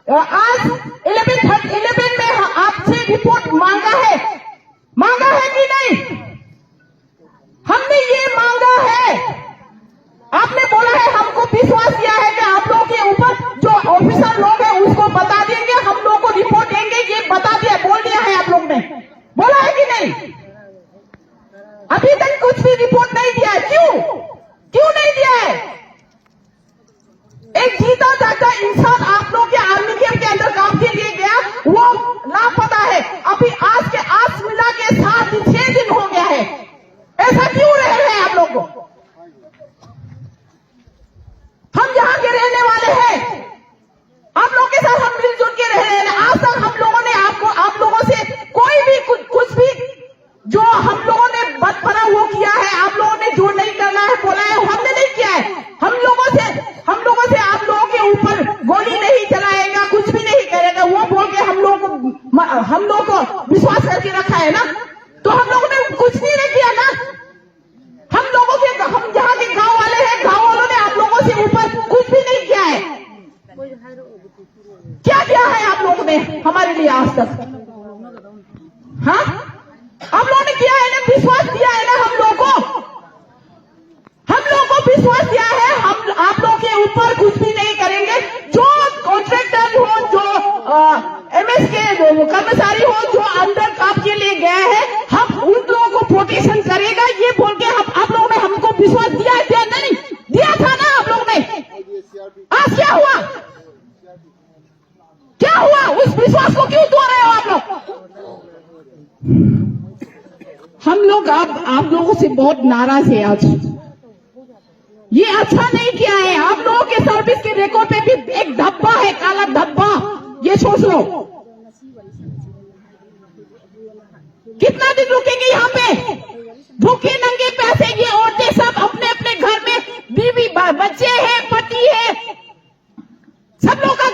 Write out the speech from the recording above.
आज 11 में आपसे रिपोर्ट मांगा है कि नहीं? हमने ये मांगा है। आपने बोला है, हमको विश्वास दिया है कि आप लोगों के ऊपर जो ऑफिसर लोग हैं उसको बता देंगे, हम लोग को रिपोर्ट देंगे। ये बता दिया, बोल दिया है आप लोग ने, बोला है कि नहीं? अभी तक कुछ भी रिपोर्ट नहीं दिया है। क्यों नहीं दिया है? एक जीता जागता इंसान आप लोग के आर्मी कैंप के अंदर काम के लिए गया, वो लापता है। अभी आज मिला के 6 दिन हो गया है। ऐसा क्यों रह रहे हैं आप लोग को? हम यहाँ के रहने वाले हैं, आप लोग के साथ हम मिलजुल के रह रहे हैं। आज तक हम लोगों ने आप लोगों से कोई भी कुछ भी जो हम लोगों ने बदपना वो किया है, आप लोगों ने जो नहीं करना है बोला है, हमने नहीं किया है। हम लोगों से आप लोगों के ऊपर गोली नहीं चलाएगा, कुछ भी नहीं करेगा, वो बोल के हम लोग को विश्वास करके रखा है ना। तो हम लोगों ने कुछ भी नहीं किया ना। हम यहाँ के गांव वाले हैं, गांव वालों ने आप लोगों से ऊपर कुछ भी नहीं किया है। क्या किया है आप लोगों ने हमारे लिए आज तक? हाँ, हम लोगों ने किया है ना, विश्वास दिया है ना हम लोगों को विश्वास दिया है। हम आप लोगों के ऊपर कुछ भी नहीं करेंगे। जो कॉन्ट्रैक्टर हो, जो एमएस के कर्मचारी हो, जो अंदर काम के लिए गया है, हम उन लोगों को प्रोटेक्शन करेगा, ये बोल के आप लोगों ने हमको विश्वास दिया है क्या? नहीं दिया था ना आप लोग ने। आज क्या हुआ? उस विश्वास को क्यों तोड़ रहे हो आप लोग? हम लोग आप लोगों से बहुत नाराज है आज। ये अच्छा नहीं किया है। आप लोगों के सर्विस के रिकॉर्ड पे भी एक धब्बा है, काला धब्बा। ये सोच लो, कितना दिन रुकेंगे यहाँ पे? भूखे नंगे पैसे ये औरतें सब अपने अपने घर में बीवी बच्चे हैं, पति है, सब लोग का